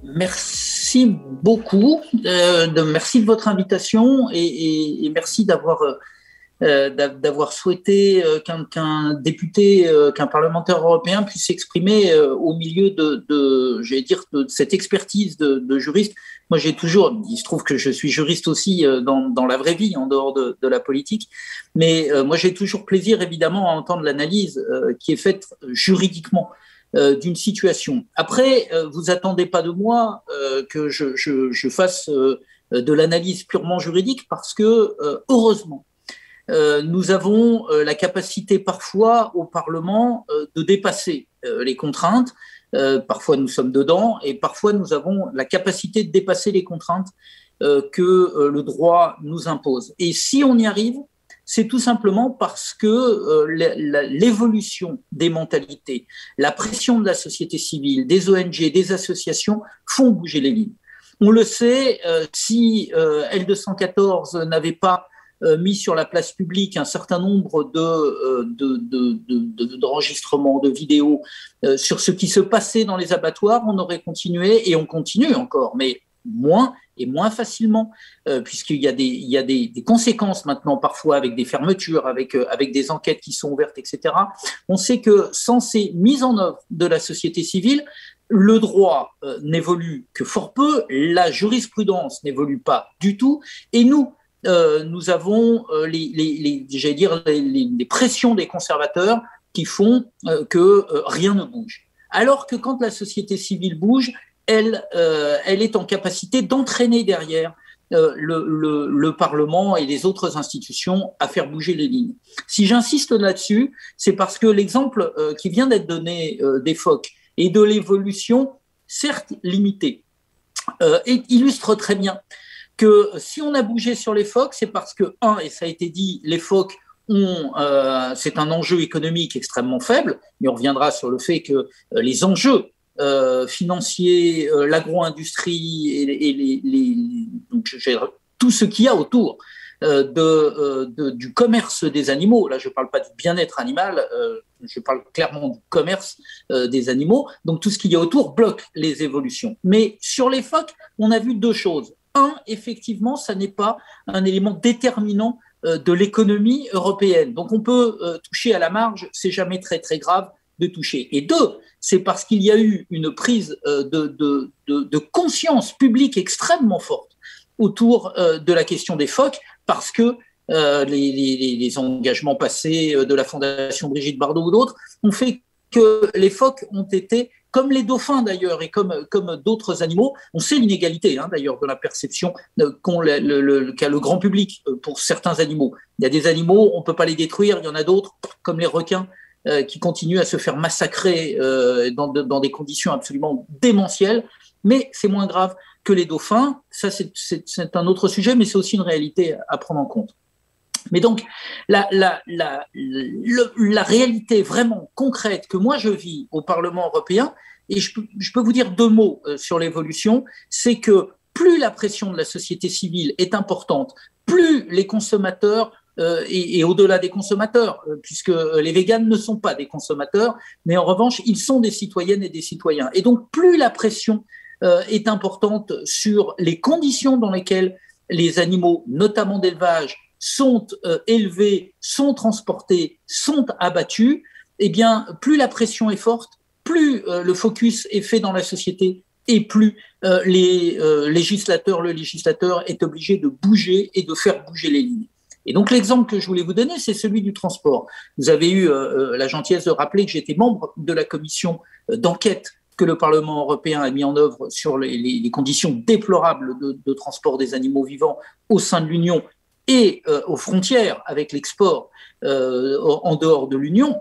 Merci beaucoup, merci de votre invitation et merci d'avoir souhaité qu'un député, qu'un parlementaire européen puisse s'exprimer au milieu j'allais dire, de cette expertise de juriste. Moi, il se trouve que je suis juriste aussi dans la vraie vie, en dehors de la politique, mais moi, j'ai toujours plaisir, évidemment, à entendre l'analyse qui est faite juridiquement d'une situation. Après, vous attendez pas de moi que je fasse de l'analyse purement juridique parce que, heureusement, nous avons la capacité parfois au Parlement de dépasser les contraintes. Parfois nous sommes dedans et parfois nous avons la capacité de dépasser les contraintes que le droit nous impose. Et si on y arrive, c'est tout simplement parce que l'évolution des mentalités, la pression de la société civile, des ONG, des associations font bouger les lignes. On le sait, si L214 n'avait pas mis sur la place publique un certain nombre d'enregistrements, de vidéos sur ce qui se passait dans les abattoirs, on aurait continué et on continue encore, mais moins et moins facilement, puisqu'il y a des conséquences maintenant parfois avec des fermetures, avec des enquêtes qui sont ouvertes, etc. On sait que sans ces mises en œuvre de la société civile, le droit n'évolue que fort peu, la jurisprudence n'évolue pas du tout, et nous avons les pressions des conservateurs qui font que rien ne bouge. Alors que quand la société civile bouge, elle est en capacité d'entraîner derrière le Parlement et les autres institutions à faire bouger les lignes. Si j'insiste là-dessus, c'est parce que l'exemple qui vient d'être donné des phoques et de l'évolution, certes limitée, illustre très bien que si on a bougé sur les phoques, c'est parce que, et ça a été dit, les phoques c'est un enjeu économique extrêmement faible, mais on reviendra sur le fait que les enjeux financiers, l'agro-industrie et tout ce qu'il y a autour du commerce des animaux, là je ne parle pas du bien-être animal, je parle clairement du commerce des animaux, donc tout ce qu'il y a autour bloque les évolutions. Mais sur les phoques, on a vu deux choses. Effectivement, ça n'est pas un élément déterminant de l'économie européenne. Donc on peut toucher à la marge, c'est jamais très très grave de toucher. Et deux, c'est parce qu'il y a eu une prise de conscience publique extrêmement forte autour de la question des phoques, parce que les engagements passés de la Fondation Brigitte Bardot ou d'autres ont fait que les phoques ont été, comme les dauphins d'ailleurs, et comme d'autres animaux, on sait l'inégalité d'ailleurs de la perception qu'a le grand public pour certains animaux. Il y a des animaux, on ne peut pas les détruire, il y en a d'autres, comme les requins, qui continuent à se faire massacrer dans des conditions absolument démentielles, mais c'est moins grave que les dauphins. Ça, c'est un autre sujet, mais c'est aussi une réalité à prendre en compte. Mais donc, la réalité vraiment concrète que moi je vis au Parlement européen, et je peux vous dire deux mots sur l'évolution, c'est que plus la pression de la société civile est importante, plus les consommateurs, et au-delà des consommateurs, puisque les véganes ne sont pas des consommateurs, mais en revanche, ils sont des citoyennes et des citoyens. Et donc, plus la pression est importante sur les conditions dans lesquelles les animaux, notamment d'élevage, sont élevés, sont transportés, sont abattus, eh bien, plus la pression est forte, plus le focus est fait dans la société et plus le législateur est obligé de bouger et de faire bouger les lignes. Et donc l'exemple que je voulais vous donner, c'est celui du transport. Vous avez eu la gentillesse de rappeler que j'étais membre de la commission d'enquête que le Parlement européen a mis en œuvre sur les conditions déplorables de transport des animaux vivants au sein de l'Union et aux frontières avec l'export en dehors de l'Union.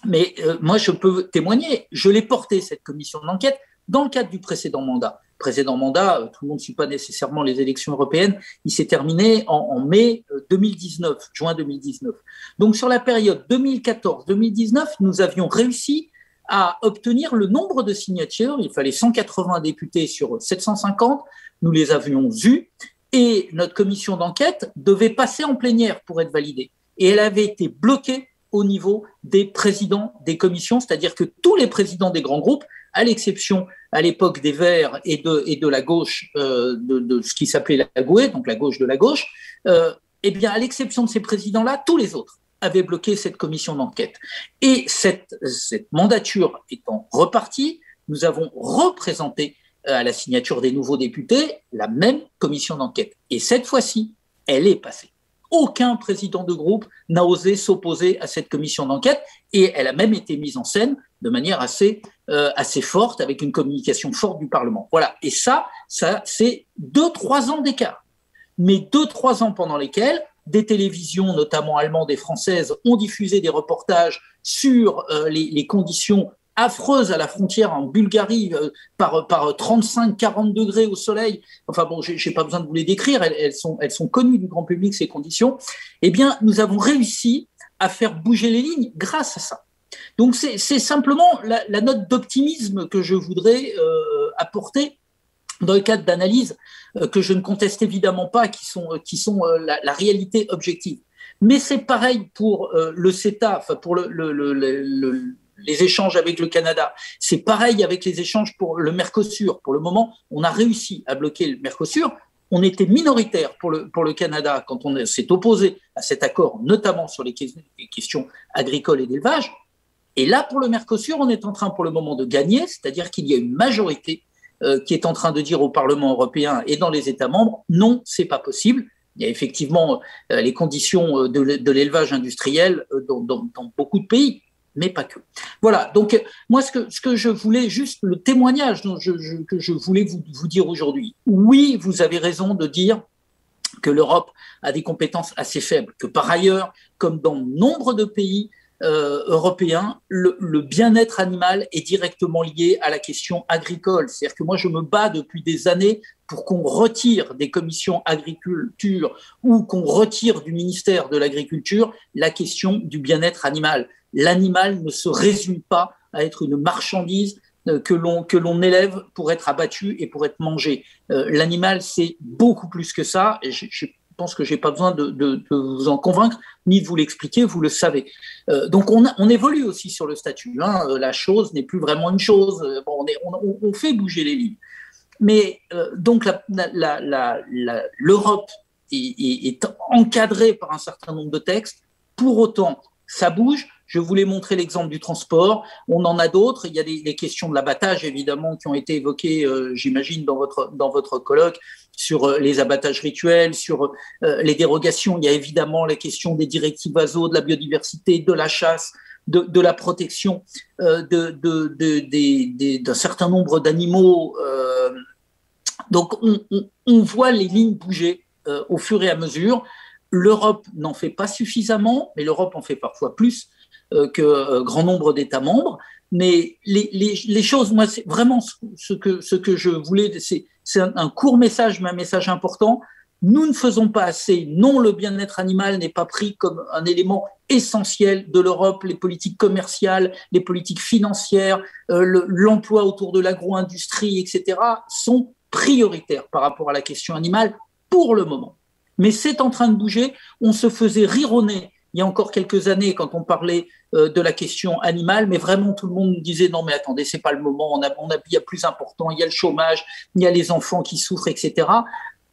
Mais moi, je peux témoigner, je l'ai porté, cette commission d'enquête, dans le cadre du précédent mandat. Précédent mandat, tout le monde ne suit pas nécessairement les élections européennes, il s'est terminé en mai 2019, juin 2019. Donc sur la période 2014-2019, nous avions réussi à obtenir le nombre de signatures, il fallait 180 députés sur 750, nous les avions eus, et notre commission d'enquête devait passer en plénière pour être validée. Et elle avait été bloquée au niveau des présidents des commissions, c'est-à-dire que tous les présidents des grands groupes, à l'exception à l'époque des Verts et de la gauche, de ce qui s'appelait la GUE, donc la gauche de la gauche, eh bien, à l'exception de ces présidents-là, tous les autres avaient bloqué cette commission d'enquête. Et cette mandature étant repartie, nous avons représenté à la signature des nouveaux députés la même commission d'enquête. Et cette fois-ci, elle est passée. Aucun président de groupe n'a osé s'opposer à cette commission d'enquête et elle a même été mise en scène de manière assez forte, avec une communication forte du Parlement. Voilà. Et ça c'est 2-3 ans d'écart. Mais 2-3 ans pendant lesquels des télévisions, notamment allemandes et françaises, ont diffusé des reportages sur les conditions affreuses à la frontière en Bulgarie, par 35-40 degrés au soleil. Enfin bon, j'ai pas besoin de vous les décrire, elles sont connues du grand public, ces conditions. Eh bien, nous avons réussi à faire bouger les lignes grâce à ça. Donc c'est simplement la note d'optimisme que je voudrais apporter dans le cadre d'analyses que je ne conteste évidemment pas, qui sont la réalité objective. Mais c'est pareil pour le CETA, enfin pour les échanges avec le Canada. C'est pareil avec les échanges pour le Mercosur. Pour le moment, on a réussi à bloquer le Mercosur. On était minoritaire pour le Canada quand on s'est opposé à cet accord, notamment sur les questions agricoles et d'élevage. Et là, pour le Mercosur, on est en train pour le moment de gagner, c'est-à-dire qu'il y a une majorité qui est en train de dire au Parlement européen et dans les États membres, non, c'est pas possible. Il y a effectivement les conditions de l'élevage industriel dans beaucoup de pays, mais pas que. Voilà, donc moi, ce que je voulais, juste le témoignage que je voulais vous dire aujourd'hui. Oui, vous avez raison de dire que l'Europe a des compétences assez faibles, que par ailleurs, comme dans nombre de pays européens, le bien-être animal est directement lié à la question agricole. C'est-à-dire que moi, je me bats depuis des années pour qu'on retire des commissions agriculture ou qu'on retire du ministère de l'Agriculture la question du bien-être animal. L'animal ne se résume pas à être une marchandise que l'on élève pour être abattu et pour être mangé. L'animal, c'est beaucoup plus que ça. Et je pense que je n'ai pas besoin de vous en convaincre, ni de vous l'expliquer, vous le savez. Donc on évolue aussi sur le statut. La chose n'est plus vraiment une chose. Bon, on fait bouger les lignes. Mais donc l'Europe est encadrée par un certain nombre de textes. Pour autant, ça bouge. Je voulais montrer l'exemple du transport. On en a d'autres. Il y a les questions de l'abattage, évidemment, qui ont été évoquées, j'imagine, dans votre colloque, sur les abattages rituels, sur les dérogations. Il y a évidemment la question des directives ASO, de la biodiversité, de la chasse, de la protection d'un certain nombre d'animaux. Donc, on voit les lignes bouger au fur et à mesure. L'Europe n'en fait pas suffisamment, mais l'Europe en fait parfois plus que grand nombre d'États membres. Mais les choses, moi, c'est vraiment ce que je voulais, c'est un court message, mais un message important. Nous ne faisons pas assez. Non, le bien-être animal n'est pas pris comme un élément essentiel de l'Europe. Les politiques commerciales, les politiques financières, l'emploi autour de l'agro-industrie, etc., sont prioritaires par rapport à la question animale pour le moment. Mais c'est en train de bouger. On se faisait rironner il y a encore quelques années quand on parlait de la question animale, mais vraiment tout le monde nous disait non mais attendez, c'est pas le moment, il y a plus important, il y a le chômage, il y a les enfants qui souffrent, etc.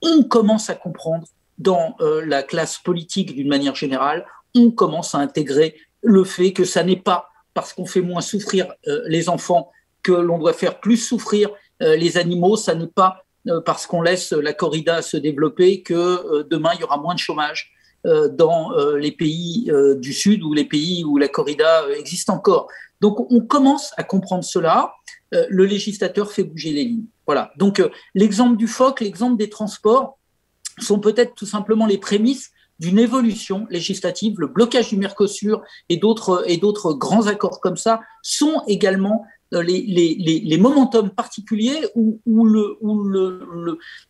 On commence à comprendre dans la classe politique d'une manière générale, on commence à intégrer le fait que ça n'est pas parce qu'on fait moins souffrir les enfants que l'on doit faire plus souffrir les animaux, ça n'est pas parce qu'on laisse la corrida se développer que demain il y aura moins de chômage dans les pays du Sud ou les pays où la corrida existe encore. Donc on commence à comprendre cela. Le législateur fait bouger les lignes. Voilà. Donc l'exemple du phoque, l'exemple des transports sont peut-être tout simplement les prémices d'une évolution législative. Le blocage du Mercosur et d'autres grands accords comme ça sont également les momentum particuliers où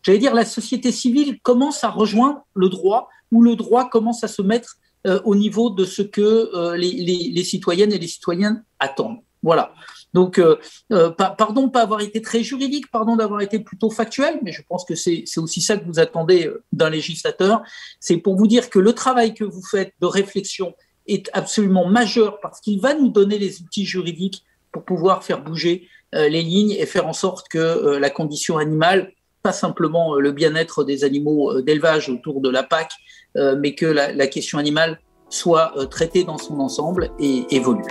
j'allais dire, la société civile commence à rejoindre le droit, où le droit commence à se mettre au niveau de ce que les citoyennes et les citoyens attendent. Voilà. Donc, pardon de ne pas avoir été très juridique, pardon d'avoir été plutôt factuel, mais je pense que c'est aussi ça que vous attendez d'un législateur. C'est pour vous dire que le travail que vous faites de réflexion est absolument majeur parce qu'il va nous donner les outils juridiques pour pouvoir faire bouger les lignes et faire en sorte que la condition animale, pas simplement le bien-être des animaux d'élevage autour de la PAC, mais que la question animale soit traitée dans son ensemble et évolue.